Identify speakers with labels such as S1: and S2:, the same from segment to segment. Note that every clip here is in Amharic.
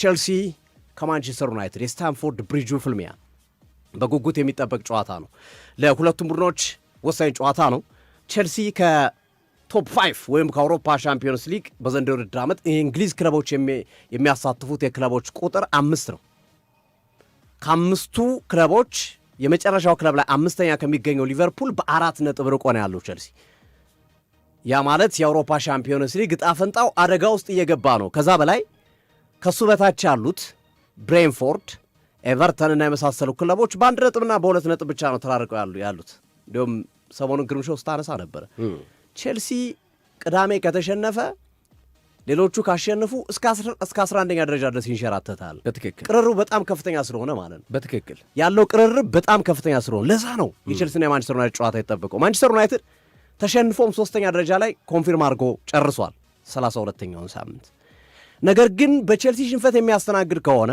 S1: ቼልሲ ከማንቸስተር ዩናይትድ የስታንፎርድ ብሪጁ ፍልሚያ በጉጉት የሚጠበቅ ጨዋታ ነው። ለሁለቱም ቡድኖች ወሳኝ ጨዋታ ነው። ቼልሲ ከቶፕ 5 ወይም ከአውሮፓ ሻምፒዮንስ ሊግ በዘንድሮው ውድድር ዓመት የእንግሊዝ ክለቦች የሚያሳትፉት የክለቦች ቁጥር 5 ነው። ከአምስቱ ክለቦች የመጨረሻው ክለብ ላይ አምስተኛ ከሚገኘው ሊቨርፑል በ4 ነጥብ ርቆ ነው ያለው ቼልሲ። ያ ማለት የአውሮፓ ሻምፒዮንስ ሊግ ዕጣ ፈንታው አደጋ ውስጥ እየገባ ነው። ከዛ በላይ ከሱ በታች ያሉት ብሬንፎርድ፣ ኤቨርተን እና የመሳሰሉ ክለቦች በ1 ነጥብና በ2 ነጥብ ብቻ ነው ተራርቀው ያሉት። እንዲሁም ሰሞኑን ግርምሾ ስታነሳ ነበረ ቼልሲ ቅዳሜ ከተሸነፈ ሌሎቹ ካሸነፉ እስከ 11ኛ ደረጃ ድረስ ይንሸራተታል።
S2: በትክክል
S1: ቅርርቡ በጣም ከፍተኛ ስለሆነ ማለት ነው።
S2: በትክክል
S1: ያለው ቅርርብ በጣም ከፍተኛ ስለሆነ ለዛ ነው የቼልሲና የማንቸስተር ዩናይትድ ጨዋታ የጠበቀው። ማንቸስተር ዩናይትድ ተሸንፎም 3ኛ ደረጃ ላይ ኮንፊርም አድርጎ ጨርሷል 32ኛውን ሳምንት። ነገር ግን በቼልሲ ሽንፈት የሚያስተናግድ ከሆነ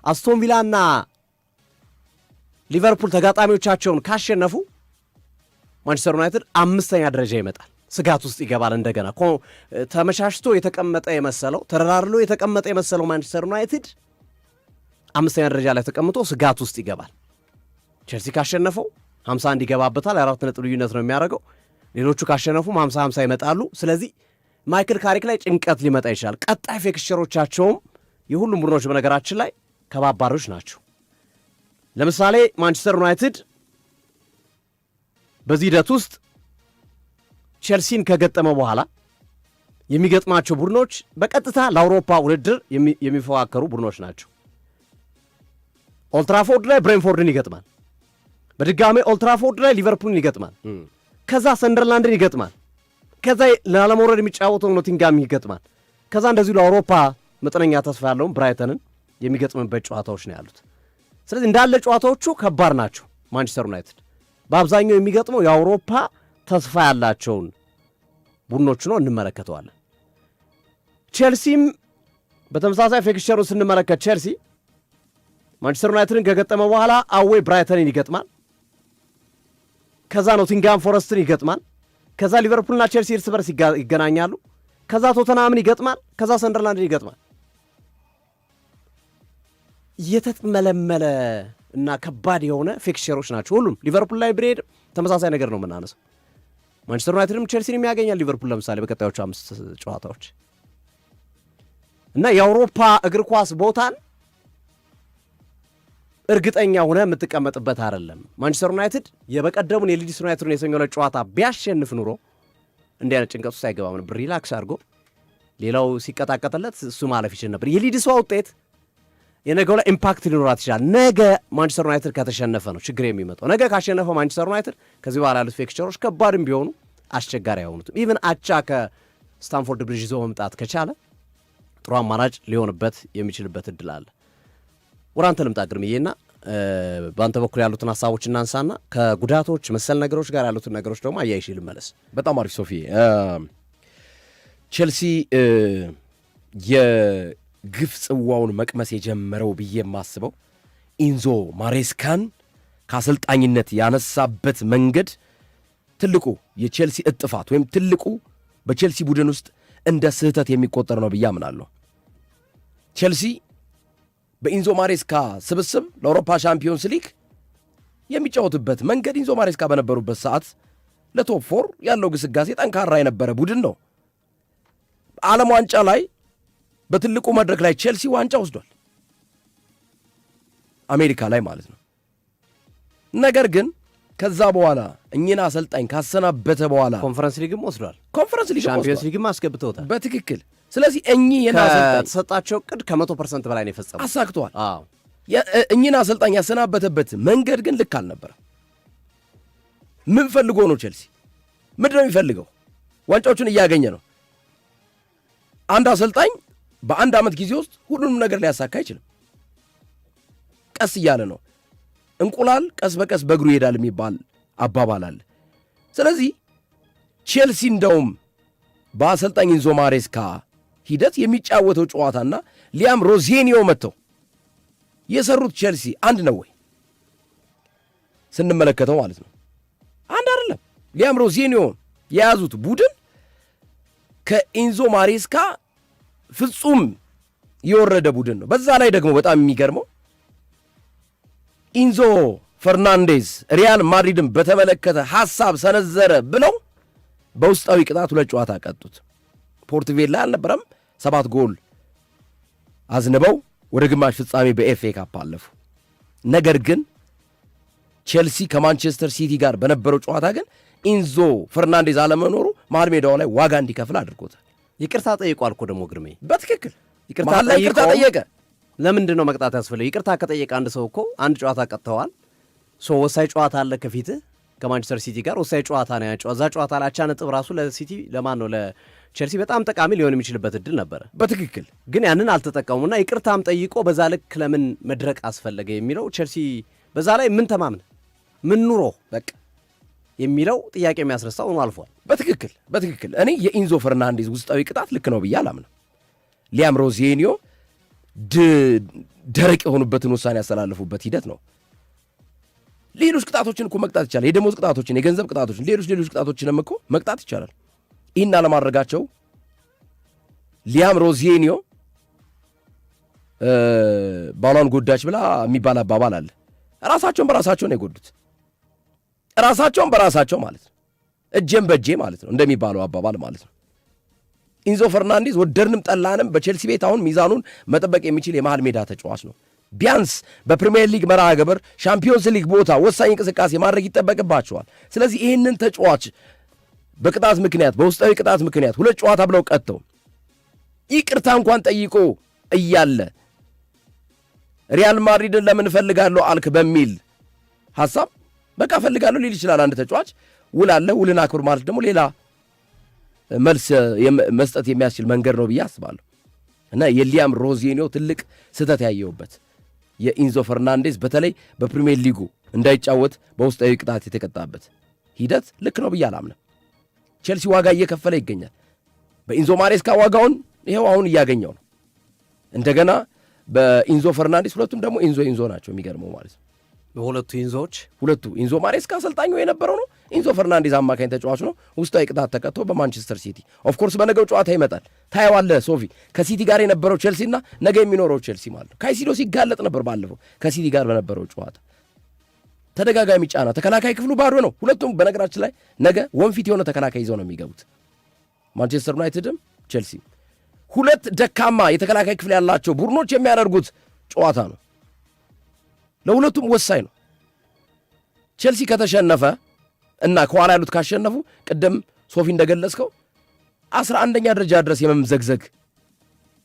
S1: አስቶን ቪላና ሊቨርፑል ተጋጣሚዎቻቸውን ካሸነፉ ማንቸስተር ዩናይትድ 5ኛ ደረጃ ይመጣል። ስጋት ውስጥ ይገባል። እንደገና ተመሻሽቶ የተቀመጠ የመሰለው ተደራርሎ የተቀመጠ የመሰለው ማንቸስተር ዩናይትድ 5ኛ ደረጃ ላይ ተቀምጦ ስጋት ውስጥ ይገባል። ቼልሲ ካሸነፈው 51 ይገባበታል። 4 ነጥብ ልዩነት ነው የሚያደርገው። ሌሎቹ ካሸነፉም 50-50 ይመጣሉ። ስለዚህ ማይክል ካሪክ ላይ ጭንቀት ሊመጣ ይችላል። ቀጣይ ፊክስቸሮቻቸውም የሁሉም ቡድኖች በነገራችን ላይ ከባባሮች ናቸው። ለምሳሌ ማንቸስተር ዩናይትድ በዚህ ሂደት ውስጥ ቼልሲን ከገጠመ በኋላ የሚገጥማቸው ቡድኖች በቀጥታ ለአውሮፓ ውድድር የሚፎካከሩ ቡድኖች ናቸው። ኦልትራፎርድ ላይ ብሬንፎርድን ይገጥማል። በድጋሜ ኦልትራፎርድ ላይ ሊቨርፑልን ይገጥማል። ከዛ ሰንደርላንድን ይገጥማል። ከዛ ላለመውረድ የሚጫወተው ኖቲንጋም ይገጥማል። ከዛ እንደዚሁ ለአውሮፓ መጠነኛ ተስፋ ያለውን ብራይተንን የሚገጥምበት ጨዋታዎች ነው ያሉት። ስለዚህ እንዳለ ጨዋታዎቹ ከባድ ናቸው። ማንቸስተር ዩናይትድ በአብዛኛው የሚገጥመው የአውሮፓ ተስፋ ያላቸውን ቡድኖች ነው እንመለከተዋለን። ቼልሲም በተመሳሳይ ፊክስቸሩን ስንመለከት ቼልሲ ማንቸስተር ዩናይትድን ከገጠመ በኋላ አዌ ብራይተንን ይገጥማል። ከዛ ኖቲንጋም ፎረስትን ይገጥማል። ከዛ ሊቨርፑልና ቼልሲ እርስ በርስ ይገናኛሉ። ከዛ ቶተናምን ይገጥማል። ከዛ ሰንደርላንድን ይገጥማል። የተጥመለመለ እና ከባድ የሆነ ፊክስቸሮች ናቸው ሁሉም። ሊቨርፑል ላይ ብሬድ ተመሳሳይ ነገር ነው የምናነሳው። ማንቸስተር ዩናይትድም ቼልሲንም ያገኛል ሊቨርፑል ለምሳሌ በቀጣዮቹ 5 ጨዋታዎች እና የአውሮፓ እግር ኳስ ቦታን እርግጠኛ ሆነ የምትቀመጥበት አይደለም። ማንቸስተር ዩናይትድ የበቀደሙን የሊድስ ዩናይትድን የሰኞ ዕለት ጨዋታ ቢያሸንፍ ኑሮ እንዲህ አይነት ጭንቀት ውስጥ አይገባም ነበር። ሪላክስ አድርጎ ሌላው ሲቀጣቀጥለት እሱ ማለፍ ይችል ነበር። የሊድሷ ውጤት የነገው ላይ ኢምፓክት ሊኖራት ይችላል። ነገ ማንቸስተር ዩናይትድ ከተሸነፈ ነው ችግር የሚመጣው። ነገ ካሸነፈ ማንቸስተር ዩናይትድ ከዚህ በኋላ ያሉት ፊክስቸሮች ከባድም ቢሆኑ አስቸጋሪ አይሆኑትም። ኢቭን አቻ ከስታንፎርድ ብሪጅ ይዞ መምጣት ከቻለ ጥሩ አማራጭ ሊሆንበት የሚችልበት እድል አለ። ወደ አንተ ልምጣ ግርምዬና በአንተ በኩል ያሉትን ሀሳቦች እናንሳና ከጉዳቶች መሰል ነገሮች ጋር ያሉትን ነገሮች ደግሞ አያይሽ ልመለስ።
S2: በጣም አሪፍ ሶፊ። ቼልሲ የግፍ ጽዋውን መቅመስ የጀመረው ብዬ የማስበው ኢንዞ ማሬስካን ከአሰልጣኝነት ያነሳበት መንገድ ትልቁ የቼልሲ እጥፋት ወይም ትልቁ በቼልሲ ቡድን ውስጥ እንደ ስህተት የሚቆጠር ነው ብዬ አምናለሁ። ቼልሲ በኢንዞ ማሬስካ ስብስብ ለአውሮፓ ሻምፒዮንስ ሊግ የሚጫወትበት መንገድ ኢንዞ ማሬስካ በነበሩበት ሰዓት ለቶፕ 4 ያለው ግስጋሴ ጠንካራ የነበረ ቡድን ነው። ዓለም ዋንጫ ላይ በትልቁ መድረክ ላይ ቼልሲ ዋንጫ ወስዷል፣ አሜሪካ ላይ ማለት ነው። ነገር ግን ከዛ በኋላ እኚህን አሰልጣኝ ካሰናበተ በኋላ
S1: ኮንፈረንስ ሊግም ወስዷል፣
S2: ሻምፒዮንስ
S1: ሊግም አስገብተውታል
S2: በትክክል። ስለዚህ እኚህን አሰልጣኝ
S1: ከተሰጣቸው ቅድ ከ100% በላይ ነው የፈጸሙት፣
S2: አሳክተዋል። እኚህን አሰልጣኝ ያሰናበተበት መንገድ ግን ልክ አልነበረ። ምን ፈልጎ ነው ቼልሲ? ምንድን ነው የሚፈልገው? ዋንጫዎቹን እያገኘ ነው። አንድ አሰልጣኝ በአንድ ዓመት ጊዜ ውስጥ ሁሉንም ነገር ሊያሳካ አይችልም። ቀስ እያለ ነው። እንቁላል ቀስ በቀስ በእግሩ ይሄዳል የሚባል አባባል አለ። ስለዚህ ቼልሲ እንደውም በአሰልጣኝ ኢንዞ ማሬስካ ሂደት የሚጫወተው ጨዋታና ሊያም ሮዜኒዮ መጥተው የሰሩት ቼልሲ አንድ ነው ወይ ስንመለከተው ማለት ነው? አንድ አይደለም። ሊያም ሮዜኒዮ የያዙት ቡድን ከኢንዞ ማሬስካ ፍጹም የወረደ ቡድን ነው። በዛ ላይ ደግሞ በጣም የሚገርመው ኢንዞ ፈርናንዴዝ ሪያል ማድሪድን በተመለከተ ሐሳብ ሰነዘረ ብለው በውስጣዊ ቅጣት 2 ጨዋታ ቀጡት። ፖርትቬል ላይ አልነበረም 7 ጎል አዝንበው ወደ ግማሽ ፍጻሜ በኤፍኤ ካፕ አለፉ። ነገር ግን ቼልሲ ከማንቸስተር ሲቲ ጋር በነበረው ጨዋታ ግን ኢንዞ ፈርናንዴዝ አለመኖሩ መሃል ሜዳው ላይ ዋጋ እንዲከፍል አድርጎታል።
S1: ይቅርታ ጠይቋል እኮ ደግሞ ግርሜ፣
S2: በትክክል ይቅርታ ጠየቀ።
S1: ለምንድን ነው መቅጣት ያስፈልግ? ይቅርታ ከጠየቀ አንድ ሰው እኮ አንድ ጨዋታ ቀጥተዋል። ወሳኝ ጨዋታ አለ ከፊትህ ከማንቸስተር ሲቲ ጋር ወሳኝ ጨዋታ ነው ያጫው። እዛ ጨዋታ ላይ አቻ ነጥብ ራሱ ለሲቲ ለማን ነው ለቼልሲ በጣም ጠቃሚ ሊሆን የሚችልበት እድል ነበረ።
S2: በትክክል ግን
S1: ያንን አልተጠቀሙና ይቅርታም ጠይቆ በዛ ልክ ለምን መድረቅ አስፈለገ የሚለው ቼልሲ በዛ ላይ ምን ተማምነ ምን ኑሮ በቃ የሚለው ጥያቄ የሚያስረሳው ነው አልፏል።
S2: በትክክል እኔ የኢንዞ ፈርናንዴዝ ውስጣዊ ቅጣት ልክ ነው ብዬ አላምንም። ሊያም ሮዚኒዮ ደረቅ የሆኑበትን ውሳኔ ያስተላለፉበት ሂደት ነው። ሌሎች ቅጣቶችን እኮ መቅጣት ይቻላል። የደሞዝ ቅጣቶችን፣ የገንዘብ ቅጣቶችን፣ ሌሎች ቅጣቶችንም እኮ መቅጣት ይቻላል። ይህን አለማድረጋቸው ሊያም ሮዚኒዮ ባሏን ጎዳች ብላ የሚባል አባባል አለ። ራሳቸውን በራሳቸው ነው የጎዱት። ራሳቸውን በራሳቸው ማለት ነው፣ እጄን በእጄ ማለት ነው እንደሚባለው አባባል ማለት ነው። ኢንዞ ፈርናንዴዝ ወደድንም ጠላንም በቼልሲ ቤት አሁን ሚዛኑን መጠበቅ የሚችል የመሃል ሜዳ ተጫዋች ነው። ቢያንስ በፕሪሚየር ሊግ መርሃ ግብር ሻምፒዮንስ ሊግ ቦታ ወሳኝ እንቅስቃሴ ማድረግ ይጠበቅባቸዋል። ስለዚህ ይህንን ተጫዋች በቅጣት ምክንያት በውስጣዊ ቅጣት ምክንያት 2 ጨዋታ ብለው ቀጥተው ይቅርታ እንኳን ጠይቆ እያለ ሪያል ማድሪድን ለምን እፈልጋለሁ አልክ በሚል ሐሳብ በቃ እፈልጋለሁ ሊል ይችላል አንድ ተጫዋች። ውል አለ፣ ውልን አክብር ማለት ደግሞ ሌላ መልስ መስጠት የሚያስችል መንገድ ነው ብዬ አስባለሁ። እና የሊያም ሮዚኒዮ ትልቅ ስህተት ያየውበት የኢንዞ ፈርናንዴዝ በተለይ በፕሪሚየር ሊጉ እንዳይጫወት በውስጣዊ ቅጣት የተቀጣበት ሂደት ልክ ነው ብዬ አላምንም። ቼልሲ ዋጋ እየከፈለ ይገኛል። በኢንዞ ማሬስካ ዋጋውን ይኸው አሁን እያገኘው ነው። እንደገና በኢንዞ ፈርናንዴዝ፣ ሁለቱም ደግሞ ኢንዞ ናቸው። የሚገርመው ማለት ነው
S1: በሁለቱ
S2: ኢንዞ ማሬስካ አሰልጣኙ የነበረው ነው። ኢንዞ ፈርናንዴዝ አማካኝ ተጫዋች ነው። ውስጣዊ ቅጣት ተቀጥቶ በማንቸስተር ሲቲ ኦፍኮርስ በነገው ጨዋታ ይመጣል። ታየዋለህ ሶፊ፣ ከሲቲ ጋር የነበረው ቼልሲና ነገ የሚኖረው ቼልሲ ማለት ነው። ካይሲዶ ሲጋለጥ ነበር ባለፈው ከሲቲ ጋር በነበረው ጨዋታ። ተደጋጋሚ ጫና፣ ተከላካይ ክፍሉ ባዶ ነው። ሁለቱም በነገራችን ላይ ነገ ወንፊት የሆነ ተከላካይ ይዘው ነው የሚገቡት። ማንቸስተር ዩናይትድም ቼልሲ 2 ደካማ የተከላካይ ክፍል ያላቸው ቡድኖች የሚያደርጉት ጨዋታ ነው። ለሁለቱም ወሳኝ ነው። ቼልሲ ከተሸነፈ እና ከኋላ ያሉት ካሸነፉ ቅድም ሶፊ እንደገለጽከው 11ኛ ደረጃ ድረስ የመምዘግዘግ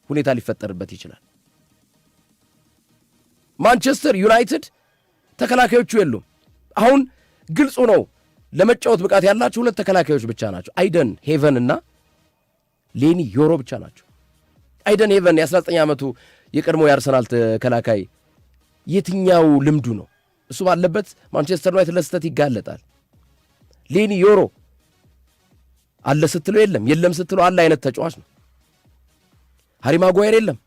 S2: ሁኔታ ሊፈጠርበት ይችላል። ማንቸስተር ዩናይትድ ተከላካዮቹ የሉም። አሁን ግልጹ ነው ለመጫወት ብቃት ያላቸው 2 ተከላካዮች ብቻ ናቸው። አይደን ሄቨን እና ሌኒ ዮሮ ብቻ ናቸው። አይደን ሄቨን የ19 ዓመቱ የቀድሞ የአርሰናል ተከላካይ የትኛው ልምዱ ነው? እሱ ባለበት ማንቸስተር ዩናይትድ ለስተት ይጋለጣል። ሌኒ ዮሮ አለ ስትለው የለም ስትለው አለ አይነት ተጫዋች ነው። ሃሪ ማጓየር የለም፣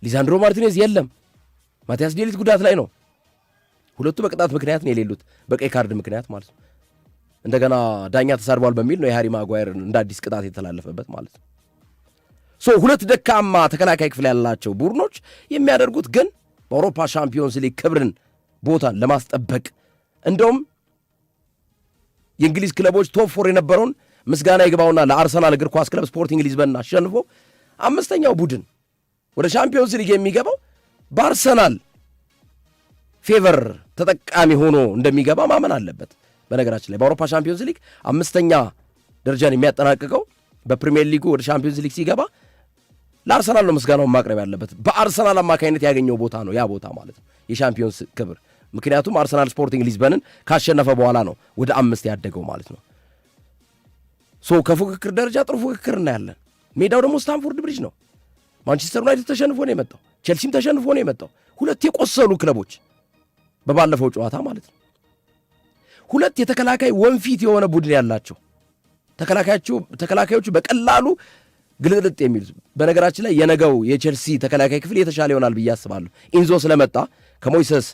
S2: ሊሳንድሮ ማርቲኔዝ የለም፣ ማቲያስ ዴሊት ጉዳት ላይ ነው። ሁለቱ በቅጣት ምክንያት ነው የሌሉት፣ በቀይ ካርድ ምክንያት ማለት ነው። እንደገና ዳኛ ተሳድቧል በሚል ነው የሃሪ ማጓየር እንደ አዲስ ቅጣት የተላለፈበት ማለት ነው። 2 ደካማ ተከላካይ ክፍል ያላቸው ቡድኖች የሚያደርጉት ግን በአውሮፓ ሻምፒዮንስ ሊግ ክብርን ቦታን ለማስጠበቅ እንደውም የእንግሊዝ ክለቦች ቶፕ 4 የነበረውን ምስጋና ይግባውና ለአርሰናል እግር ኳስ ክለብ ስፖርቲንግ ሊዝበን አሸንፎ 5ኛው ቡድን ወደ ሻምፒዮንስ ሊግ የሚገባው በአርሰናል ፌቨር ተጠቃሚ ሆኖ እንደሚገባ ማመን አለበት። በነገራችን ላይ በአውሮፓ ሻምፒዮንስ ሊግ 5ኛ ደረጃን የሚያጠናቅቀው በፕሪሚየር ሊጉ ወደ ሻምፒዮንስ ሊግ ሲገባ ለአርሰናል ነው ምስጋናውን ማቅረብ ያለበት። በአርሰናል አማካኝነት ያገኘው ቦታ ነው ያ ቦታ ማለት ነው የሻምፒዮንስ ክብር። ምክንያቱም አርሰናል ስፖርቲንግ ሊዝበንን ካሸነፈ በኋላ ነው ወደ 5 ያደገው ማለት ነው። ከፉክክር ደረጃ ጥሩ ፉክክር እናያለን። ሜዳው ደግሞ ስታንፎርድ ብሪጅ ነው። ማንቸስተር ዩናይትድ ተሸንፎ ነው የመጣው፣ ቼልሲም ተሸንፎ ነው የመጣው። 2 የቆሰሉ ክለቦች በባለፈው ጨዋታ ማለት ነው። 2 የተከላካይ ወንፊት የሆነ ቡድን ያላቸው ተከላካዮቹ በቀላሉ ግልጥልጥ የሚሉት። በነገራችን ላይ የነገው የቼልሲ ተከላካይ ክፍል የተሻለ ይሆናል ብዬ አስባለሁ። ኢንዞ ስለመጣ ከሞይሰስ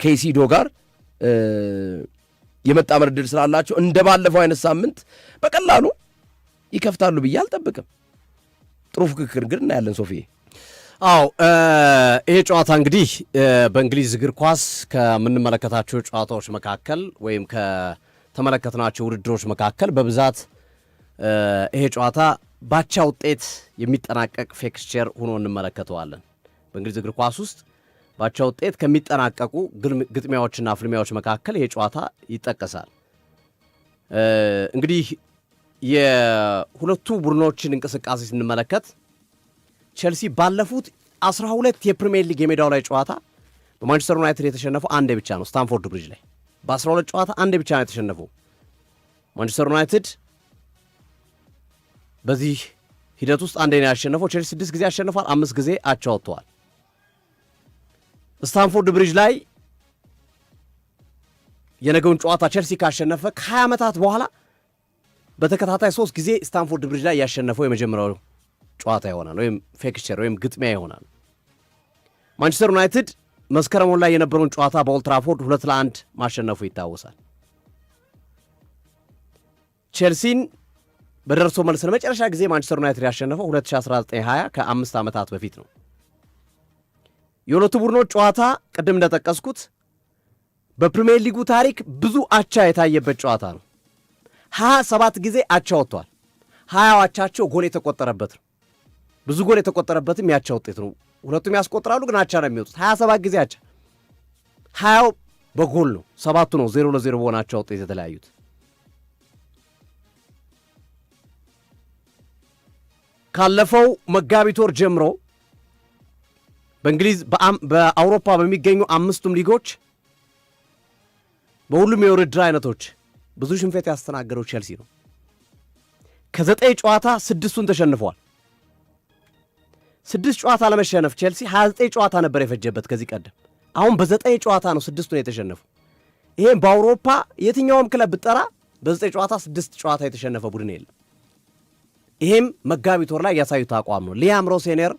S2: ኬሲዶ ጋር የመጣመር ዕድል ስላላቸው እንደ ባለፈው አይነት ሳምንት በቀላሉ ይከፍታሉ ብዬ አልጠብቅም። ጥሩ ፍክክር ግን እናያለን ሶፊዬ።
S1: አዎ ይሄ ጨዋታ እንግዲህ በእንግሊዝ እግር ኳስ ከምንመለከታቸው ጨዋታዎች መካከል ወይም ከተመለከትናቸው ውድድሮች መካከል በብዛት ይሄ ጨዋታ ባቻ ውጤት የሚጠናቀቅ ፊክስቸር ሆኖ እንመለከተዋለን። በእንግሊዝ እግር ኳስ ውስጥ ባቻ ውጤት ከሚጠናቀቁ ግጥሚያዎችና ፍልሚያዎች መካከል ይሄ ጨዋታ ይጠቀሳል። እንግዲህ የሁለቱ ቡድኖችን እንቅስቃሴ ስንመለከት ቼልሲ ባለፉት 12 የፕሪሚየር ሊግ የሜዳው ላይ ጨዋታ በማንቸስተር ዩናይትድ የተሸነፈው አንዴ ብቻ ነው። ስታንፎርድ ብሪጅ ላይ በ12 ጨዋታ አንዴ ብቻ ነው የተሸነፈው። ማንቸስተር ዩናይትድ በዚህ ሂደት ውስጥ አንዴ ነው ያሸነፈው። ቼልሲ 6 ጊዜ አሸንፏል፣ 5 ጊዜ አቻ ወጥተዋል። ስታንፎርድ ብሪጅ ላይ የነገውን ጨዋታ ቼልሲ ካሸነፈ ከ20 ዓመታት በኋላ በተከታታይ 3 ጊዜ ስታንፎርድ ብሪጅ ላይ ያሸነፈው የመጀመሪያው ጨዋታ ይሆናል፣ ወይም ፊክስቸር ወይም ግጥሚያ ይሆናል። ማንቸስተር ዩናይትድ መስከረም ላይ የነበረውን ጨዋታ በኦልድ ትራፎርድ 2-1 ማሸነፉ ይታወሳል። ቼልሲን በደርሶ መልስ ለመጨረሻ ጊዜ ማንቸስተር ዩናይትድ ያሸነፈው 2019-20 ከ5 ዓመታት በፊት ነው። የሁለቱ ቡድኖች ጨዋታ ቅድም እንደጠቀስኩት በፕሪሚየር ሊጉ ታሪክ ብዙ አቻ የታየበት ጨዋታ ነው። 27 ጊዜ አቻ ወጥቷል። 20 አቻቸው ጎል የተቆጠረበት ነው። ብዙ ጎል የተቆጠረበትም ያቻ ውጤት ነው። ሁለቱም ያስቆጥራሉ፣ ግን አቻ ነው የሚወጡት። 27 ጊዜ አቻ፣ 20 በጎል ነው፣ 7ቱ ነው 0-0 በሆነ አቻ ውጤት የተለያዩት። ካለፈው መጋቢት ወር ጀምሮ በእንግሊዝ በአውሮፓ በሚገኙ 5ቱም ሊጎች በሁሉም የውድድር አይነቶች ብዙ ሽንፈት ያስተናገረው ቼልሲ ነው። ከ9 ጨዋታ 6ቱን ተሸንፏል። 6 ጨዋታ ለመሸነፍ ቼልሲ 29 ጨዋታ ነበር የፈጀበት ከዚህ ቀደም። አሁን በ9 ጨዋታ ነው 6ቱን የተሸነፉ። ይሄም በአውሮፓ የትኛውም ክለብ ብጠራ በ9 ጨዋታ 6 ጨዋታ የተሸነፈ ቡድን የለም። ይሄም መጋቢት ወር ላይ ያሳዩት አቋም ነው። ሊያም ሮሴኔር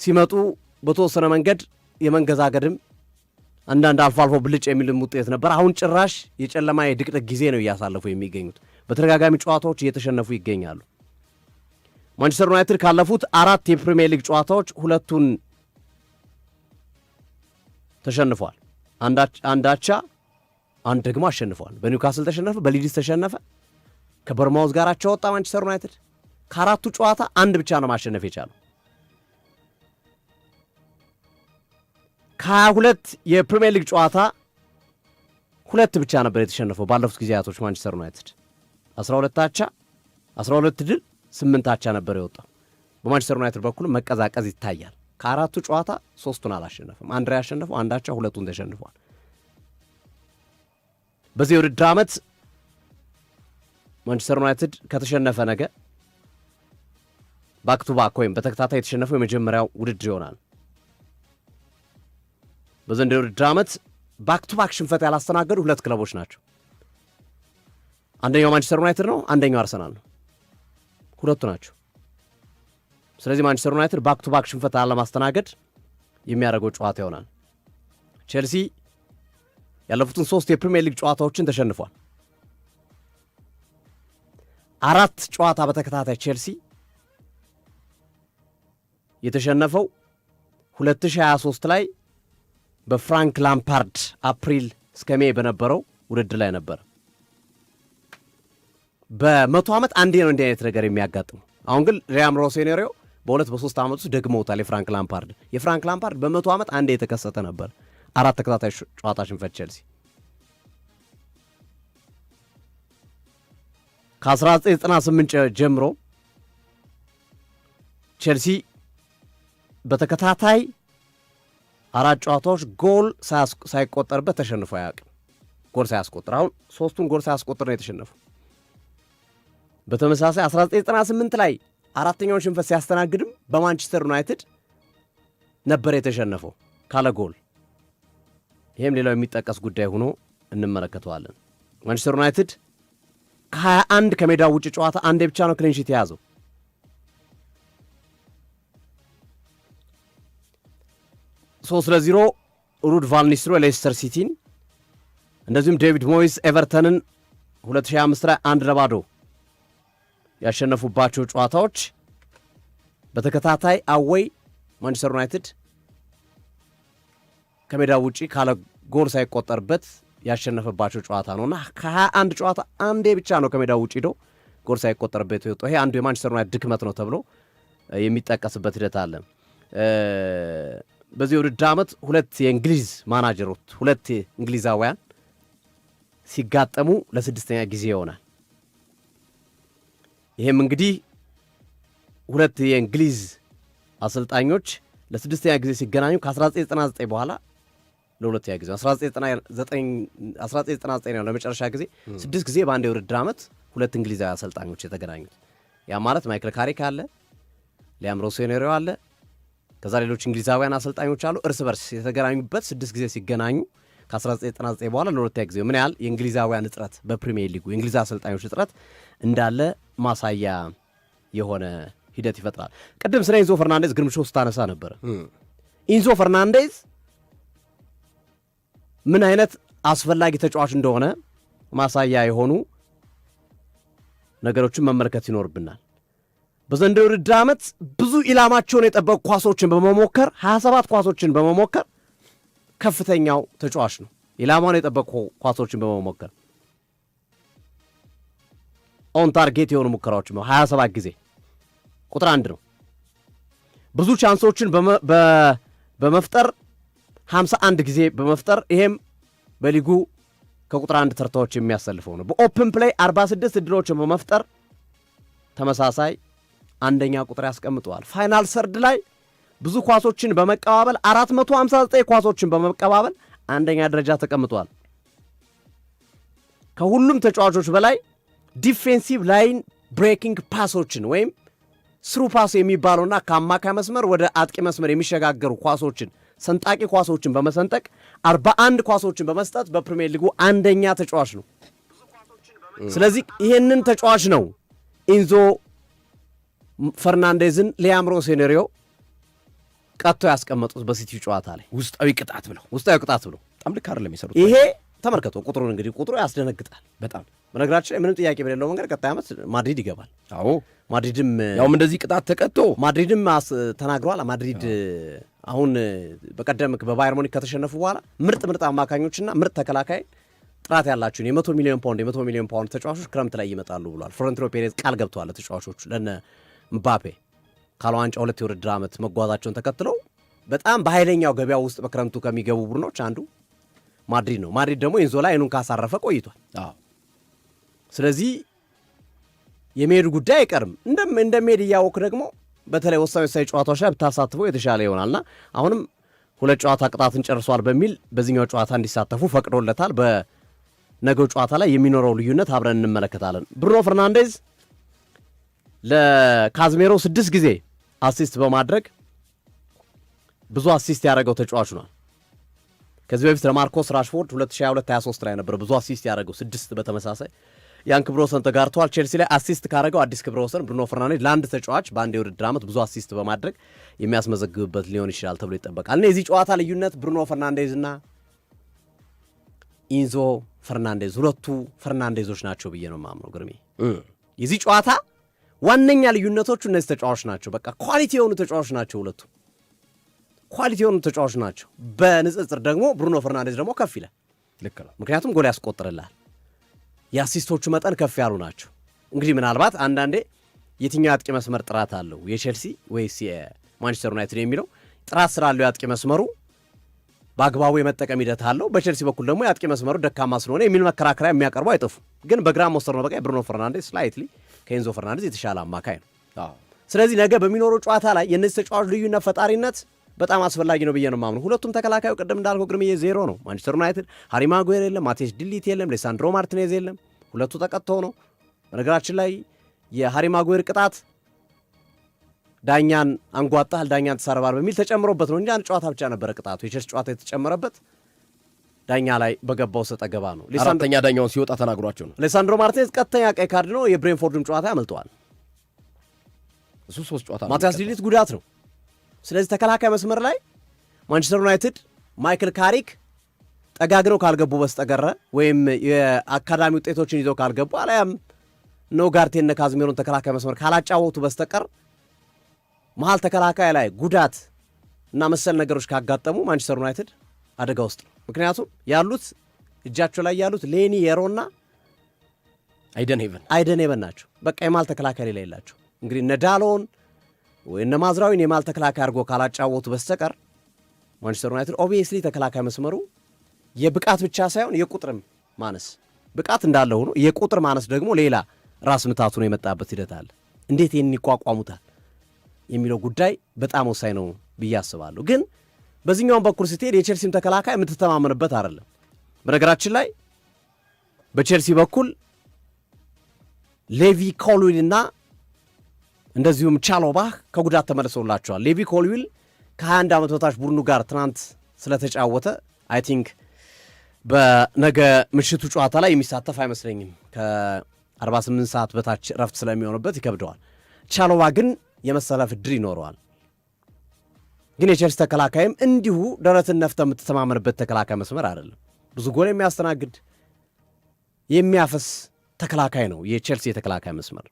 S1: ሲመጡ በተወሰነ መንገድ የመንገዛገድም አንዳንድ አልፎ አልፎ ብልጭ የሚልም ውጤት ነበር። አሁን ጭራሽ የጨለማ የድቅድቅ ጊዜ ነው እያሳለፉ የሚገኙት። በተደጋጋሚ ጨዋታዎች እየተሸነፉ ይገኛሉ። ማንቸስተር ዩናይትድ ካለፉት 4 የፕሪሚየር ሊግ ጨዋታዎች 2ቱን ተሸንፏል። አንድ አቻ፣ አንድ ደግሞ አሸንፏል። በኒውካስል ተሸነፈ፣ በሊድስ ተሸነፈ፣ ከበርማውዝ ጋር አቻ ወጣ። ማንቸስተር ዩናይትድ ከ4ቱ ጨዋታ አንድ ብቻ ነው ማሸነፍ የቻለው። ከ22 የፕሪሚየር ሊግ ጨዋታ 2 ብቻ ነበር የተሸነፈው ባለፉት ጊዜያቶች። ማንቸስተር ዩናይትድ 12 አቻ፣ 12 ድል፣ 8 አቻ ነበር የወጣው። በማንቸስተር ዩናይትድ በኩል መቀዛቀዝ ይታያል። ከ4ቱ ጨዋታ 3ቱን አላሸነፈም። አንድ ያሸነፈው፣ አንድ አቻ፣ 2ቱን ተሸንፏል። በዚህ የውድድር ዓመት ማንቸስተር ዩናይትድ ከተሸነፈ ነገ ባክ ቱ ባክ ወይም በተከታታይ የተሸነፈው የመጀመሪያው ውድድር ይሆናል። በዘንድሮው ውድድር ዓመት ባክ ቱ ባክ ሽንፈት ያላስተናገዱ 2 ክለቦች ናቸው። አንደኛው ማንቸስተር ዩናይትድ ነው፣ አንደኛው አርሰናል ነው። 2 ናቸው። ስለዚህ ማንቸስተር ዩናይትድ ባክ ቱ ባክ ሽንፈት አለማስተናገድ የሚያደርገው ጨዋታ ይሆናል። ቼልሲ ያለፉትን 3 የፕሪሚየር ሊግ ጨዋታዎችን ተሸንፏል። 4 ጨዋታ በተከታታይ ቼልሲ የተሸነፈው 2023 ላይ በፍራንክ ላምፓርድ አፕሪል እስከ ሜይ በነበረው ውድድር ላይ ነበር። በ100 ዓመት አንዴ ነው እንዲህ አይነት ነገር የሚያጋጥሙ። አሁን ግን ሊያም ሮሴኔሪዮ በ2-3 ዓመት ውስጥ ደግመውታል። የፍራንክ ላምፓርድ በ100 ዓመት አንዴ የተከሰተ ነበር። 4 ተከታታይ ጨዋታ ሽንፈት ቼልሲ ከ1998 ጀምሮ ቼልሲ በተከታታይ 4 ጨዋታዎች ጎል ሳይቆጠርበት ተሸንፎ አያውቅም። ጎል ሳያስቆጥር፣ አሁን 3ቱን ጎል ሳያስቆጥር ነው የተሸነፉ። በተመሳሳይ 1998 ላይ 4ኛውን ሽንፈት ሲያስተናግድም በማንቸስተር ዩናይትድ ነበር የተሸነፈው ካለ ጎል። ይህም ሌላው የሚጠቀስ ጉዳይ ሆኖ እንመለከተዋለን። ማንቸስተር ዩናይትድ ከ21 ከሜዳው ውጭ ጨዋታ አንዴ ብቻ ነው ክሊንሺት የያዘው። 3-0 ሩድ ቫን ኒስትሮይ ሌስተር ሲቲን፣ እንደዚሁም ዴቪድ ሞይስ ኤቨርተንን 2025 ላይ 1-0 ያሸነፉባቸው ጨዋታዎች በተከታታይ አዌይ ማንቸስተር ዩናይትድ ከሜዳው ውጪ ካለ ጎል ሳይቆጠርበት ያሸነፈባቸው ጨዋታ ነውና ከ21 ጨዋታ አንዴ ብቻ ነው ከሜዳው ውጪ ሄዶ ጎል ሳይቆጠርበት የወጣው። ይሄ አንዱ የማንቸስተር ዩናይትድ ድክመት ነው ተብሎ የሚጠቀስበት ሂደት አለ። በዚህ ውድድር ዓመት ሁለት የእንግሊዝ ማናጀሮች ሁለት እንግሊዛውያን ሲጋጠሙ ለስድስተኛ ጊዜ ይሆናል። ይሄም እንግዲህ ሁለት የእንግሊዝ አሰልጣኞች ለስድስተኛ ጊዜ ሲገናኙ ከ1999 በኋላ ለሁለተኛ ጊዜ 1999 ነው ለመጨረሻ ጊዜ 6 ጊዜ በአንድ የውድድር ዓመት ሁለት እንግሊዛዊ አሰልጣኞች የተገናኙት። ያ ማለት ማይክል ካሪክ አለ፣ ሊያም ሮሴኔሪዮ አለ፣ ከዛ ሌሎች እንግሊዛውያን አሰልጣኞች አሉ። እርስ በርስ የተገናኙበት 6 ጊዜ ሲገናኙ ከ1999 በኋላ ለሁለተኛ ጊዜ ምን ያህል የእንግሊዛውያን እጥረት በፕሪሚየር ሊጉ የእንግሊዝ አሰልጣኞች እጥረት እንዳለ ማሳያ የሆነ ሂደት ይፈጥራል። ቅድም ስለ ኢንዞ ፈርናንዴዝ ግርምሾ ስታነሳ ነበረ። ኢንዞ ፈርናንዴዝ ምን አይነት አስፈላጊ ተጫዋች እንደሆነ ማሳያ የሆኑ ነገሮችን መመልከት ይኖርብናል። በዘንድሮው የውድድር ዓመት ብዙ ኢላማቸውን የጠበቁ ኳሶችን በመሞከር 27 ኳሶችን በመሞከር ከፍተኛው ተጫዋች ነው። ኢላማውን የጠበቁ ኳሶችን በመሞከር ኦን ታርጌት የሆኑ ሙከራዎች 27 ጊዜ ቁጥር 1 ነው። ብዙ ቻንሶችን በመፍጠር 51 ጊዜ በመፍጠር ይሄም በሊጉ ከቁጥር 1 ተርታዎች የሚያሰልፈው ነው። በኦፕን ፕሌይ 46 እድሎችን በመፍጠር ተመሳሳይ አንደኛ ቁጥር ያስቀምጠዋል። ፋይናል ሰርድ ላይ ብዙ ኳሶችን በመቀባበል 459 ኳሶችን በመቀባበል አንደኛ ደረጃ ተቀምጧል። ከሁሉም ተጫዋቾች በላይ ዲፌንሲቭ ላይን ብሬኪንግ ፓሶችን ወይም ስሩ ፓስ የሚባለውና ከአማካይ መስመር ወደ አጥቂ መስመር የሚሸጋገሩ ኳሶችን ሰንጣቂ ኳሶችን በመሰንጠቅ 41 ኳሶችን በመስጠት በፕሪሚየር ሊጉ አንደኛ ተጫዋች ነው። ስለዚህ ይሄንን ተጫዋች ነው ኢንዞ ፈርናንዴዝን ሊያም ሮሴኔሪዮ ቀጥቶ ያስቀመጡት በሲቲ ጨዋታ ላይ ውስጣዊ ቅጣት ብለው
S2: በጣም ልክ አይደለም የሰሩት።
S1: ይሄ ተመልከቱ ቁጥሩን እንግዲህ ቁጥሩ ያስደነግጣል በጣም። በነገራችን ላይ ምንም ጥያቄ በሌለው መንገድ ቀጣይ ዓመት ማድሪድ ይገባል።
S2: አዎ
S1: ማድሪድም
S2: ያውም እንደዚህ ቅጣት ተቀጥቶ
S1: ማድሪድም ተናግሯል። ማድሪድ አሁን በቀደም በባየር ሙኒክ ከተሸነፉ በኋላ ምርጥ አማካኞችና ምርጥ ተከላካይ ጥራት ያላቸውን የ100 ሚሊዮን ፓውንድ ተጫዋቾች ክረምት ላይ ይመጣሉ ብሏል። ፍሎሬንቲኖ ፔሬዝ ቃል ገብተዋል ተጫዋቾቹ ለነ ምባፔ ካለ ዋንጫ 2 የውድድር ዓመት መጓዛቸውን ተከትለው በጣም በኃይለኛው ገበያ ውስጥ በክረምቱ ከሚገቡ ቡድኖች አንዱ ማድሪድ ነው። ማድሪድ ደግሞ ኢንዞ ላይ አይኑን ካሳረፈ ቆይቷል። ስለዚህ የመሄዱ ጉዳይ አይቀርም። እንደሚሄድ እያወቅ ደግሞ በተለይ ወሳኝ ጨዋታዎች ላይ ብታሳትፈው የተሻለ ይሆናልና አሁንም 2 ጨዋታ ቅጣትን ጨርሷል በሚል በዚህኛው ጨዋታ እንዲሳተፉ ፈቅዶለታል። በነገው ጨዋታ ላይ የሚኖረው ልዩነት አብረን እንመለከታለን። ብሩኖ ፈርናንዴዝ ለካዝሜሮ 6 ጊዜ አሲስት በማድረግ ብዙ አሲስት ያደረገው ተጫዋች ነው። ከዚህ በፊት ለማርኮስ ራሽፎርድ 2022-23 ላይ ነበር ብዙ አሲስት ያደረገው 6 በተመሳሳይ ያን ክብረ ወሰን ተጋርተዋል። ቼልሲ ላይ አሲስት ካደረገው አዲስ ክብረ ወሰን ብሩኖ ፈርናንዴዝ ለአንድ ተጫዋች በአንድ የውድድር ዓመት ብዙ አሲስት በማድረግ የሚያስመዘግብበት ሊሆን ይችላል ተብሎ ይጠበቃል። እና የዚህ ጨዋታ ልዩነት ብሩኖ ፈርናንዴዝ እና ኢንዞ ፈርናንዴዝ ሁለቱ ፈርናንዴዞች ናቸው ብዬ ነው የማምነው። ግርሜ የዚህ ጨዋታ ዋነኛ ልዩነቶቹ እነዚህ ተጫዋቾች ናቸው። በቃ ኳሊቲ የሆኑ ተጫዋቾች ናቸው። ሁለቱ ኳሊቲ የሆኑ ተጫዋቾች ናቸው። በንጽጽር ደግሞ ብሩኖ ፈርናንዴዝ ደግሞ ከፍ ይላል።
S2: ልክ ነው።
S1: ምክንያቱም ጎል ያስቆጥርላል። የአሲስቶቹ መጠን ከፍ ያሉ ናቸው። እንግዲህ ምናልባት አንዳንዴ የትኛው የአጥቂ መስመር ጥራት አለው የቼልሲ ወይስ የማንቸስተር ዩናይትድ የሚለው ጥራት ስላለው የአጥቂ መስመሩ በአግባቡ የመጠቀም ሂደት አለው። በቼልሲ በኩል ደግሞ የአጥቂ መስመሩ ደካማ ስለሆነ የሚል መከራከሪያ የሚያቀርቡ አይጠፉ። ግን በግራ ሞስተር ነው በቃ ብሩኖ ፈርናንዴዝ ስላይትሊ ከኤንዞ ፈርናንዴዝ የተሻለ አማካይ ነው። ስለዚህ ነገ በሚኖረው ጨዋታ ላይ የእነዚህ ተጫዋች ልዩነት ፈጣሪነት በጣም አስፈላጊ ነው ብዬ ነው የማምነው። ሁለቱም ተከላካዩ ቅድም እንዳልከው ግርምዬ 0 ነው። ማንቸስተር ዩናይትድ ሃሪ ማጉዌር የለም፣ ማቴስ ዲሊት የለም፣ ሌሳንድሮ ማርቲኔዝ የለም። ሁለቱ ተቀጥተው ነው። በነገራችን ላይ የሃሪ ማጉዌር ቅጣት ዳኛን አንጓጣል፣ ዳኛን ተሳርባል በሚል ተጨምሮበት ነው እንጂ አንድ ጨዋታ ብቻ ነበረ ቅጣቱ። የቼልሲ ጨዋታ የተጨመረበት ዳኛ ላይ በገባው ሰጠ ገባ ነው።
S2: አራተኛ ዳኛውን ሲወጣ ተናግሯቸው ነው።
S1: ሌሳንድሮ ማርቲኔዝ ቀጥተኛ ቀይ ካርድ ነው። የብሬንፎርድም ጨዋታ ያመልጠዋል።
S2: እሱ 3 ጨዋታ
S1: ማቲያስ ዲሊት ጉዳት ነው። ስለዚህ ተከላካይ መስመር ላይ ማንቸስተር ዩናይትድ ማይክል ካሪክ ጠጋግነው ካልገቡ በስተቀረ ወይም የአካዳሚ ውጤቶችን ይዘው ካልገቡ አለያም ኖጋርቴና ካዝሜሮን ተከላካይ መስመር ካላጫወቱ በስተቀር መሀል ተከላካይ ላይ ጉዳት እና መሰል ነገሮች ካጋጠሙ ማንቸስተር ዩናይትድ አደጋ ውስጥ ነው። ምክንያቱም ያሉት እጃቸው ላይ ያሉት ሌኒ የሮና አይደን ሄቨን ናቸው። በቃ የማል ተከላካይ ላይ የላቸው። እንግዲህ እነ ዳሎን ወይ እነ ማዝራዊን የማል ተከላካይ አድርጎ ካላጫወቱ በስተቀር ማንቸስተር ዩናይትድ ኦብቪየስሊ ተከላካይ መስመሩ የብቃት ብቻ ሳይሆን የቁጥርም ማነስ፣ ብቃት እንዳለ ሆኖ የቁጥር ማነስ ደግሞ ሌላ ራስ ምታቱ ነው የመጣበት ሂደት አለ። እንዴት ይህን ይቋቋሙታል የሚለው ጉዳይ በጣም ወሳኝ ነው ብዬ አስባለሁ። ግን በዚህኛውን በኩል ስትሄድ የቼልሲም ተከላካይ የምትተማመንበት አይደለም። በነገራችን ላይ በቼልሲ በኩል ሌቪ ኮልዊል እና እንደዚሁም ቻሎባህ ከጉዳት ተመልሰውላቸዋል። ሌቪ ኮልዊል ከ21 ዓመት በታች ቡድኑ ጋር ትናንት ስለተጫወተ አይ ቲንክ በነገ ምሽቱ ጨዋታ ላይ የሚሳተፍ አይመስለኝም። ከ48 ሰዓት በታች ረፍት ስለሚሆንበት ይከብደዋል። ቻሎባ ግን የመሰለፍ ዕድል ይኖረዋል። ግን የቼልሲ ተከላካይም እንዲሁ ደረትን ነፍተ የምትተማመንበት ተከላካይ መስመር አይደለም። ብዙ ጎል የሚያስተናግድ የሚያፈስ ተከላካይ ነው የቼልሲ የተከላካይ መስመር።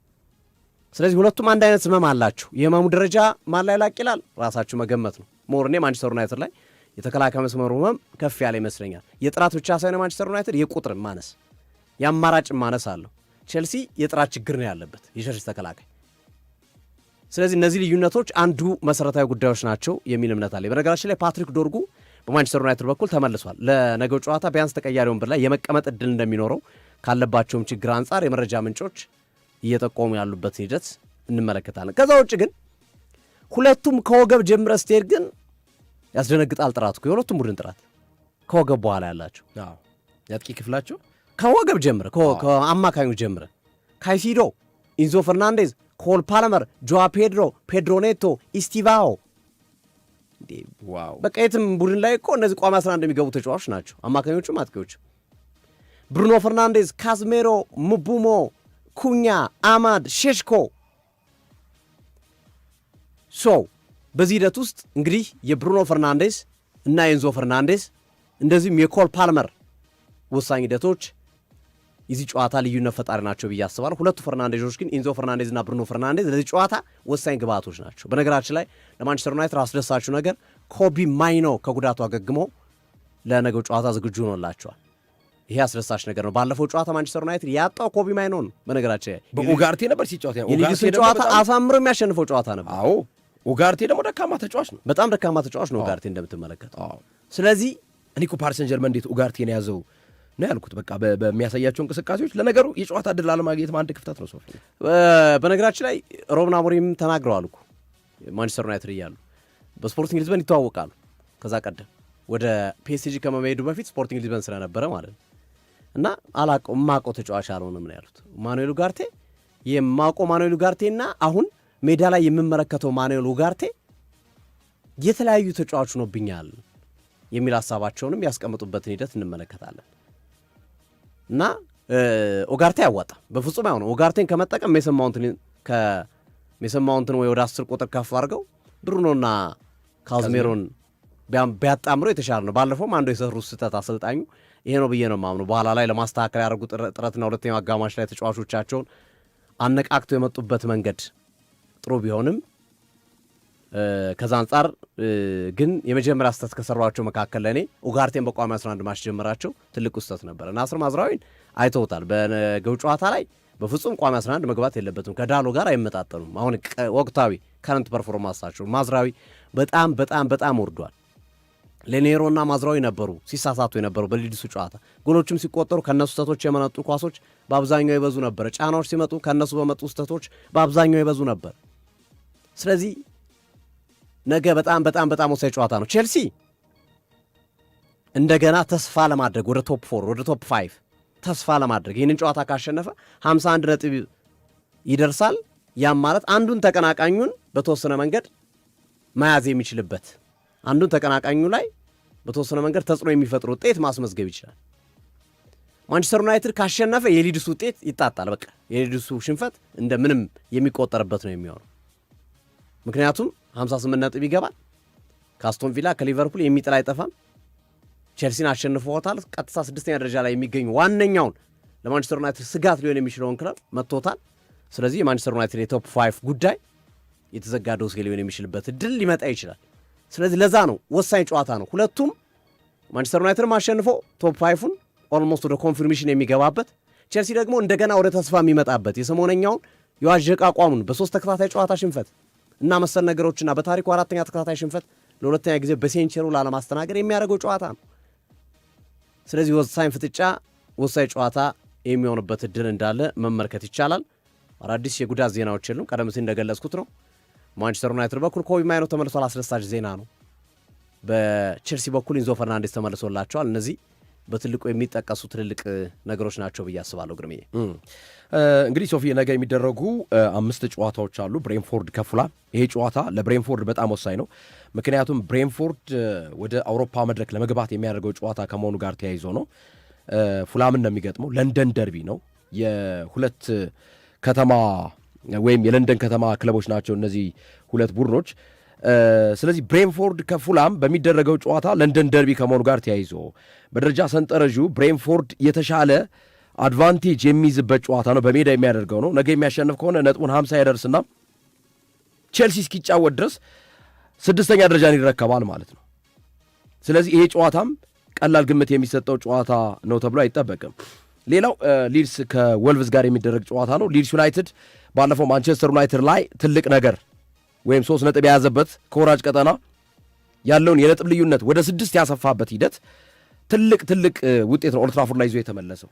S1: ስለዚህ ሁለቱም አንድ አይነት ህመም አላቸው። የህመሙ ደረጃ ማን ላይ ላቅ ይላል ራሳችሁ መገመት ነው። ሞርኔ ማንቸስተር ዩናይትድ ላይ የተከላካይ መስመሩ ህመም ከፍ ያለ ይመስለኛል። የጥራት ብቻ ሳይሆን ማንቸስተር ዩናይትድ የቁጥር ማነስ የአማራጭ ማነስ አለው። ቼልሲ የጥራት ችግር ነው ያለበት የቼልሲ ተከላካይ። ስለዚህ እነዚህ ልዩነቶች አንዱ መሰረታዊ ጉዳዮች ናቸው የሚል እምነት አለ። በነገራችን ላይ ፓትሪክ ዶርጉ በማንቸስተር ዩናይትድ በኩል ተመልሷል። ለነገው ጨዋታ ቢያንስ ተቀያሪ ወንበር ላይ የመቀመጥ እድል እንደሚኖረው ካለባቸውም ችግር አንጻር የመረጃ ምንጮች እየጠቆሙ ያሉበት ሂደት እንመለከታለን። ከዛ ውጭ ግን ሁለቱም ከወገብ ጀምረ ስትሄድ ግን ያስደነግጣል ጥራቱ። የሁለቱም ቡድን ጥራት ከወገብ በኋላ ያላቸው
S2: ያጥቂ ክፍላቸው
S1: ከወገብ ጀምረ ከአማካኙ ጀምረ ካይሲዶ፣ ኢንዞ ፈርናንዴዝ፣ ኮል ፓልመር፣ ጆዋ ፔድሮ ኔቶ፣ ኢስቲቫኦ በቃ የትም ቡድን ላይ እኮ እነዚህ ቋሚ 11 የሚገቡ ተጫዋቾች ናቸው። አማካኞቹም አጥቂዎችም ብሩኖ ፈርናንዴዝ፣ ካዝሜሮ፣ ምቡሞ፣ ኩኛ፣ አማድ፣ ሼሽኮ በዚህ ሂደት ውስጥ እንግዲህ የብሩኖ ፈርናንዴዝ እና የኤንዞ ፈርናንዴዝ እንደዚሁም የኮል ፓልመር ወሳኝ ሂደቶች የዚህ ጨዋታ ልዩነት ፈጣሪ ናቸው ብዬ አስባለሁ። ሁለቱ ፈርናንዴዞች ግን ኤንዞ ፈርናንዴዝ እና ብሩኖ ፈርናንዴዝ ለዚህ ጨዋታ ወሳኝ ግብዓቶች ናቸው። በነገራችን ላይ ለማንቸስተር ዩናይትድ አስደሳችው ነገር ኮቢ ማይኖ ከጉዳቱ አገግሞ ለነገው ጨዋታ ዝግጁ ሆኖላቸዋል። ይሄ አስደሳች ነገር ነው። ባለፈው ጨዋታ ማንቸስተር ዩናይትድ ያጣው ኮቢ ማይኖ ነው። በነገራችን
S2: በኡጋርቴ ነበር ሲጫወት
S1: የሊጉን ጨዋታ አሳምሮ የሚያሸንፈው ጨዋታ ነበር።
S2: አዎ ኡጋርቴ ደግሞ ደካማ ተጫዋች ነው።
S1: በጣም ደካማ ተጫዋች ነው ኡጋርቴ እንደምትመለከተው። ስለዚህ
S2: እኔ እኮ ፓሪስ ሰን ጀርመን እንዴት ኡጋርቴን ያዘው ነው ያልኩት። በቃ በሚያሳያቸው እንቅስቃሴዎች ለነገሩ የጨዋታ ዕድል አለማግኘት አንድ ክፍተት ነው። ሶፊ
S1: በነገራችን ላይ ሮብን አሞሪም ተናግረዋል እኮ ማንቸስተር ዩናይትድ እያሉ በስፖርቲንግ ሊዝበን ይተዋወቃሉ። ከዛ ቀደም ወደ ፒኤስጂ ከመሄዱ በፊት ስፖርቲንግ ሊዝበን ስለነበረ ማለት ነው። እና አላቀው የማውቀው ተጫዋች አልሆነም ነው ያሉት ማኑኤል ኡጋርቴ። የማውቀው ማኑኤል ኡጋርቴና አሁን ሜዳ ላይ የምመለከተው ማኑኤል ኡጋርቴ የተለያዩ ተጫዋች ሆኖብኛል የሚል ሀሳባቸውንም ያስቀምጡበትን ሂደት እንመለከታለን። እና ኡጋርቴ አያዋጣም፣ በፍጹም አይሆንም። ኡጋርቴን ከመጠቀም ሜሰን ማውንትን ወይ ወደ 10 ቁጥር ከፍ አድርገው ብሩኖና ካዝሜሮን ቢያጣምሮ የተሻለ ነው። ባለፈውም አንዱ የሰሩት ስህተት አሰልጣኙ ይሄ ነው ብዬ ነው የማምነው። በኋላ ላይ ለማስተካከል ያደረጉ ጥረትና ሁለተኛው አጋማሽ ላይ ተጫዋቾቻቸውን አነቃቅተው የመጡበት መንገድ ጥሩ ቢሆንም ከዛ አንጻር ግን የመጀመሪያ ስህተት ከሰሯቸው መካከል ለእኔ ኡጋርቴን በቋሚ 11 ማስጀመራቸው ትልቅ ስህተት ነበረ። ናስር ማዝራዊን አይተውታል። በነገው ጨዋታ ላይ በፍጹም ቋሚ 11 መግባት የለበትም፣ ከዳሎ ጋር አይመጣጠኑም። አሁን ወቅታዊ ከረንት ፐርፎርማንሳቸው ማዝራዊ በጣም በጣም በጣም ወርዷል። ሌኔሮና ማዝራዊ ነበሩ ሲሳሳቱ የነበሩ በሊድሱ ጨዋታ። ጎሎችም ሲቆጠሩ ከነሱ ስህተቶች የመነጡ ኳሶች በአብዛኛው ይበዙ ነበር። ጫናዎች ሲመጡ ከነሱ በመጡ ስህተቶች በአብዛኛው ይበዙ ነበር። ስለዚህ ነገ በጣም በጣም በጣም ወሳኝ ጨዋታ ነው። ቼልሲ እንደገና ተስፋ ለማድረግ ወደ ቶፕ 4 ወደ ቶፕ 5 ተስፋ ለማድረግ ይህንን ጨዋታ ካሸነፈ 51 ነጥብ ይደርሳል። ያም ማለት አንዱን ተቀናቃኙን በተወሰነ መንገድ መያዝ የሚችልበት አንዱን ተቀናቃኙ ላይ በተወሰነ መንገድ ተጽዕኖ የሚፈጥር ውጤት ማስመዝገብ ይችላል። ማንቸስተር ዩናይትድ ካሸነፈ የሊድሱ ውጤት ይጣጣል። በቃ የሊድሱ ሽንፈት እንደ ምንም የሚቆጠርበት ነው የሚሆነው። ምክንያቱም 58 ነጥብ ይገባል። ከአስቶን ቪላ ከሊቨርፑል የሚጥል አይጠፋም። ቼልሲን አሸንፎታል። ቀጥታ 6ኛ ደረጃ ላይ የሚገኙ ዋነኛውን ለማንቸስተር ዩናይትድ ስጋት ሊሆን የሚችለውን ክለብ መጥቶታል። ስለዚህ የማንቸስተር ዩናይትድ የቶፕ 5 ጉዳይ የተዘጋ ዶሴ ሊሆን የሚችልበት እድል ሊመጣ ይችላል። ስለዚህ ለዛ ነው ወሳኝ ጨዋታ ነው። ሁለቱም ማንቸስተር ዩናይትድ አሸንፎ ቶፕ 5ን ኦልሞስት ወደ ኮንፊርሜሽን የሚገባበት፣ ቼልሲ ደግሞ እንደገና ወደ ተስፋ የሚመጣበት የሰሞነኛውን የዋዠቀ አቋሙን በ3 ተከታታይ ጨዋታ ሽንፈት እና መሰል ነገሮችና በታሪኩ 4ኛ ተከታታይ ሽንፈት ለሁለተኛ ጊዜ በሴንቸሩ ላለማስተናገድ የሚያደርገው ጨዋታ ነው። ስለዚህ ወሳኝ ፍጥጫ፣ ወሳኝ ጨዋታ የሚሆንበት እድል እንዳለ መመልከት ይቻላል። አዳዲስ የጉዳት ዜናዎች የሉም። ቀደም ሲል እንደገለጽኩት ነው ማንቸስተር ዩናይትድ በኩል ኮቢ ማይኖ ተመልሷል። አስደሳች ዜና ነው። በቼልሲ በኩል ኢንዞ ፈርናንዴስ ተመልሶላቸዋል። እነዚህ በትልቁ የሚጠቀሱ ትልልቅ ነገሮች ናቸው ብዬ አስባለሁ። ግርምዬ
S2: እንግዲህ ሶፊ ነገ የሚደረጉ 5 ጨዋታዎች አሉ። ብሬንፎርድ ከፉላም። ይሄ ጨዋታ ለብሬንፎርድ በጣም ወሳኝ ነው። ምክንያቱም ብሬንፎርድ ወደ አውሮፓ መድረክ ለመግባት የሚያደርገው ጨዋታ ከመሆኑ ጋር ተያይዞ ነው። ፉላምን ነው የሚገጥመው። ለንደን ደርቢ ነው። የሁለት ከተማ ወይም የለንደን ከተማ ክለቦች ናቸው እነዚህ ሁለት ቡድኖች። ስለዚህ ብሬንፎርድ ከፉላም በሚደረገው ጨዋታ ለንደን ደርቢ ከመሆኑ ጋር ተያይዞ በደረጃ ሰንጠረዡ ብሬንፎርድ የተሻለ አድቫንቴጅ የሚይዝበት ጨዋታ ነው። በሜዳ የሚያደርገው ነው። ነገ የሚያሸንፍ ከሆነ ነጥቡን 50 ያደርስና ቼልሲ እስኪጫወት ድረስ 6ኛ ደረጃን ይረከባል ማለት ነው። ስለዚህ ይሄ ጨዋታም ቀላል ግምት የሚሰጠው ጨዋታ ነው ተብሎ አይጠበቅም። ሌላው ሊድስ ከወልቭዝ ጋር የሚደረግ ጨዋታ ነው። ሊድስ ዩናይትድ ባለፈው ማንቸስተር ዩናይትድ ላይ ትልቅ ነገር ወይም 3 ነጥብ የያዘበት ከወራጅ ቀጠና ያለውን የነጥብ ልዩነት ወደ 6 ያሰፋበት ሂደት ትልቅ ውጤት ነው ኦልድ ትራፎርድ ላይ ይዞ የተመለሰው።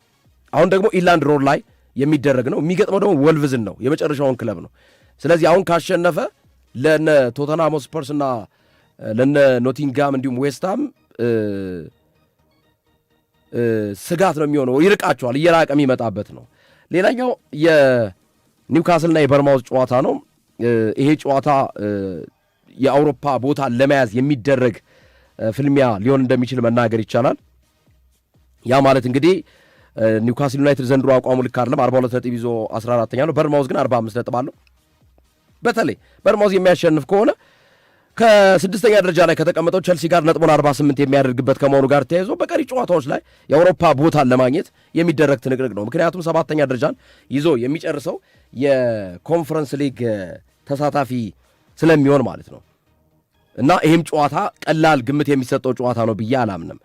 S2: አሁን ደግሞ ኢላንድ ሮድ ላይ የሚደረግ ነው። የሚገጥመው ደግሞ ወልቭዝን ነው፣ የመጨረሻውን ክለብ ነው። ስለዚህ አሁን ካሸነፈ ለነ ቶተንሃም ስፐርስ እና ለነ ኖቲንጋም እንዲሁም ዌስትሃም ስጋት ነው የሚሆነው። ይርቃቸዋል፣ እየራቀ የሚመጣበት ነው። ሌላኛው የኒውካስልና የበርማውዝ ጨዋታ ነው። ይሄ ጨዋታ የአውሮፓ ቦታ ለመያዝ የሚደረግ ፍልሚያ ሊሆን እንደሚችል መናገር ይቻላል። ያ ማለት እንግዲህ ኒውካስል ዩናይትድ ዘንድሮ አቋሙ ልክ አይደለም። 42 ነጥብ ይዞ 14ኛ ነው። በርማውዝ ግን 45 ነጥብ አለው። በተለይ በርማውዝ የሚያሸንፍ ከሆነ ከ6ኛ ደረጃ ላይ ከተቀመጠው ቸልሲ ጋር ነጥቡን 48 የሚያደርግበት ከመሆኑ ጋር ተያይዞ በቀሪ ጨዋታዎች ላይ የአውሮፓ ቦታን ለማግኘት የሚደረግ ትንቅንቅ ነው። ምክንያቱም 7ኛ ደረጃን ይዞ የሚጨርሰው የኮንፈረንስ ሊግ ተሳታፊ ስለሚሆን ማለት ነው። እና ይህም ጨዋታ ቀላል ግምት የሚሰጠው ጨዋታ ነው ብዬ አላምንም።